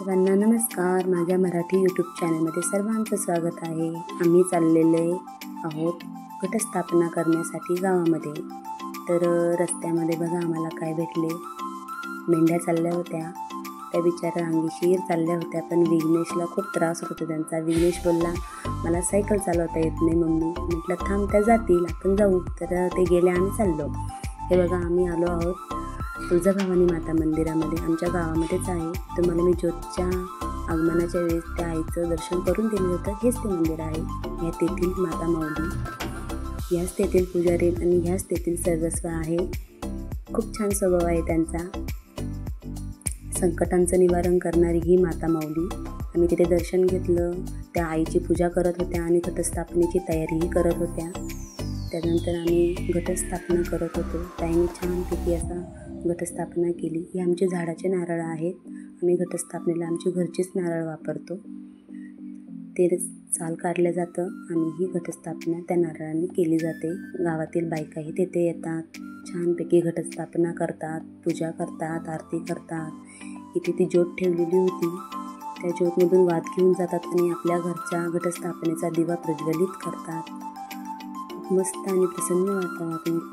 सर्वांना नमस्कार. माझ्या मराठी यूट्यूब चॅनलमध्ये सर्वांचं स्वागत आहे. आम्ही चाललेले आहोत घटस्थापना करण्यासाठी गावामध्ये. तर रस्त्यामध्ये बघा आम्हाला काय भेटले. मेंढ्या चालल्या होत्या, त्या बिचाऱ्या अंगीशीर चालल्या होत्या, पण विघ्नेशला खूप त्रास होत होता त्यांचा. विघ्नेश बोलला मला सायकल चालवता येत नाही मम्मी. म्हटलं थांब, त्या जातील, आपण जाऊ. तर ते गेले, आम्ही चाललो. हे बघा आम्ही आलो आहोत तुळजाभवानी माता मंदिरामध्ये, आमच्या गावामध्येच आहे. तुम्हाला मी ज्योतच्या आगमनाच्या वेळेस त्या आईचं दर्शन करून दिलं होतं. हेच ते मंदिर आहे. ह्या तेथील माता माऊली, ह्याच तेथील पुजारी आणि ह्याच तेथील सर्वस्व आहे. खूप छान स्वभाव आहे त्यांचा. संकटांचं निवारण करणारी ही माता माऊली. आम्ही तिथे दर्शन घेतलं. त्या आईची पूजा करत होत्या आणि घटस्थापनेची तयारीही करत होत्या. त्यानंतर आम्ही घटस्थापना करत होतो. ताईने छानपैकी असा घटस्थापना केली. ही आमचे झाडाचे नारळ आहेत. आम्ही घटस्थापनेला आमची घरचीच नारळ वापरतो. ते साल काढलं जातं आणि ही घटस्थापना त्या नारळांनी केली जाते. गावातील बायकाही तेथे येतात, छानपैकी घटस्थापना करतात, पूजा करतात, आरती करतात. इथे ती ज्योत ठेवलेली होती, त्या ज्योतमधून वात घेऊन जातात आणि आपल्या घरच्या घटस्थापनेचा दिवा प्रज्वलित करतात. खूप मस्त आणि प्रसन्न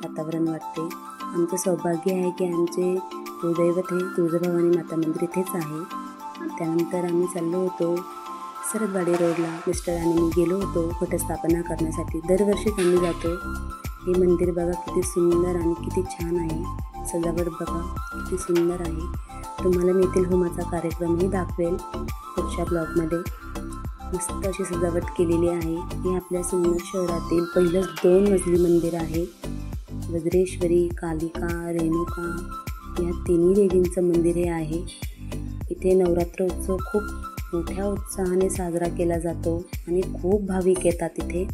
वातावरण वाटते. आमचं सौभाग्य आहे की आमचे कुलदैवत हे तुळजाभवानी माता मंदिर इथेच आहे. त्यानंतर आम्ही चाललो होतो सरदवाडी रोडला. मिस्टर आणि मी गेलो होतो घटस्थापना करण्यासाठी. दरवर्षीच आम्ही जातो. हे मंदिर बघा किती सुंदर आणि किती छान आहे. सजावट बघा किती सुंदर आहे. तुम्हाला मी येथील होमाचा कार्यक्रमही दाखवेल पुढच्या ब्लॉगमध्ये. मस्त अशी सजावट केलेली आहे. हे आपल्या सिन्नर शहरातील पहिलंच 2 मजली मंदिर आहे. वज्रेश्वरी, कालिका, रेणुका या तिन्ही देवींचं मंदिर हे आहे. इथे नवरात्र उत्सव खूप मोठ्या उत्साहाने साजरा केला जातो आणि खूप भाविक येतात इथे.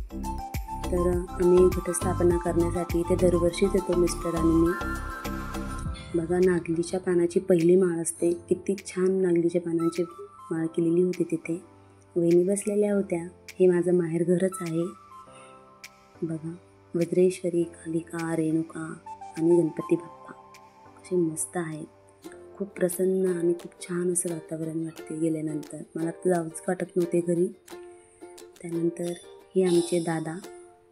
तर आम्ही घटस्थापना करण्यासाठी इथे दरवर्षीच येतो मिस्टर आणि मी. बघा नागलीच्या पानाची पहिली माळ असते. किती छान नागलीच्या पानांची माळ केलेली होती तिथे. वहिनी बसलेल्या होत्या. हे माझं माहेरघरच आहे. बघा वज्रेश्वरी, कालिका, रेणुका आणि गणपती बाप्पा असे मस्त आहेत. खूप प्रसन्न आणि खूप छान असं वातावरण वाटते गेल्यानंतर. मला तर जाऊच वाटत नव्हते घरी. त्यानंतर हे आमचे दादा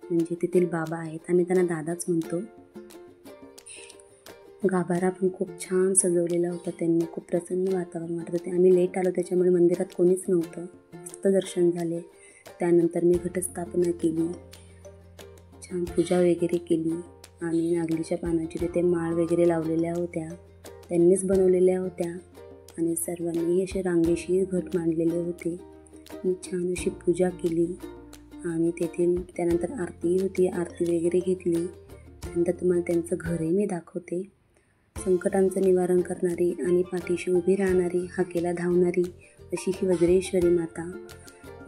म्हणजे तेथील बाबा आहेत. आम्ही त्यांना दादाच म्हणतो. गाभारा पण खूप छान सजवलेला होता त्यांनी. खूप प्रसन्न वातावरण वाटत होते. आम्ही लेट आलो त्याच्यामुळे मंदिरात कोणीच नव्हतं. मस्त दर्शन झाले. त्यानंतर मी घटस्थापना केली, छान पूजा वगैरे केली आणि नागलीच्या पानाची तिथे माळ वगैरे लावलेल्या होत्या, त्यांनीच बनवलेल्या होत्या आणि सर्वांनी असे रांगेशीर घट मांडलेले होते. मी छान अशी पूजा केली आणि त्यानंतर आरती होती. आरती वगैरे घेतली. त्यानंतर तुम्हाला त्यांचं घरही मी दाखवते. संकटांचं निवारण करणारी आणि पाठीशी उभी राहणारी, हाकेला धावणारी अशी ही वज्रेश्वरी माता.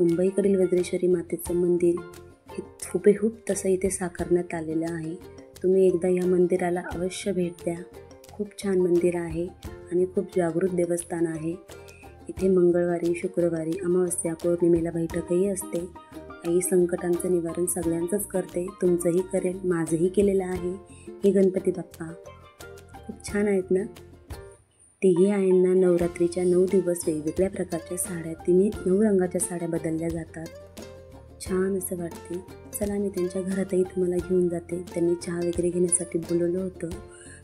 मुंबईकडील वज्रेश्वरी मातेचं मंदिर हे हुबेहूब तसं इथे साकारण्यात आलेलं आहे. तुम्ही एकदा या मंदिराला अवश्य भेट द्या. खूप छान मंदिर आहे आणि खूप जागृत देवस्थान आहे. इथे मंगळवारी, शुक्रवारी, अमावस्या, पौर्णिमेला बैठकही असते. आई संकटांचं निवारण सगळ्यांचंच करते. तुमचंही करेल, माझंही केलेलं आहे. हे गणपती बाप्पा खूप छान आहेत ना. तिघी आईंना नवरात्रीच्या 9 दिवस वेगवेगळ्या प्रकारच्या साड्या, तिन्ही 9 रंगाच्या साड्या बदलल्या जातात. छान असं वाटते. चला मी त्यांच्या घरातही तुम्हाला घेऊन जाते. त्यांनी चहा वगैरे घेण्यासाठी बोलवलं होतं.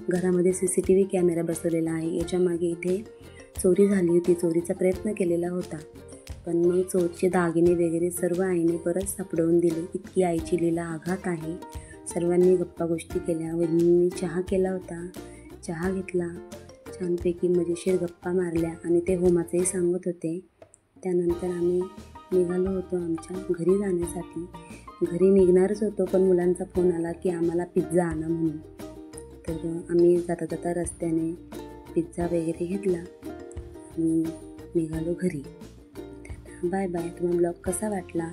घरामध्ये CCTV कॅमेरा बसवलेला आहे. याच्या मागे इथे चोरी झाली होती. चोरीचा प्रयत्न केलेला होता, पण मग चोरचे दागिने वगैरे सर्व आईने परत सापडवून दिले. इतकी आईची लीला आघात आहे. सर्वांनी गप्पा गोष्टी केल्या. वहिनींनी चहा केला होता. चहा घेतला, छानपैकी मजेशीर गप्पा मारल्या आणि ते होमाचंही सांगत होते. त्यानंतर आम्ही निघालो होतो आमच्या घरी जाण्यासाठी. घरी निघणारच होतो, पण मुलांचा फोन आला की आम्हाला पिझ्झा आणा म्हणून. तर आम्ही जाता जाता रस्त्याने पिझ्झा वगैरे घेतला आणि निघालो घरी. Bye bye. तुम्हाला ब्लॉग कसा वाटला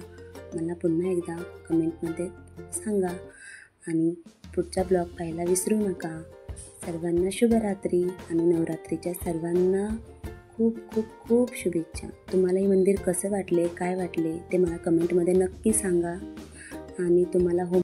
मला पुन्हा एकदा कमेंटमध्ये सांगा आणि पुढचा ब्लॉग पाहायला विसरू नका. सर्वांना शुभरात्री आणि नवरात्रीच्या सर्वांना खूप खूप खूप शुभेच्छा. तुम्हाला हे मंदिर कसं वाटले, काय वाटले ते मला कमेंटमध्ये नक्की सांगा. आणि तुम्हाला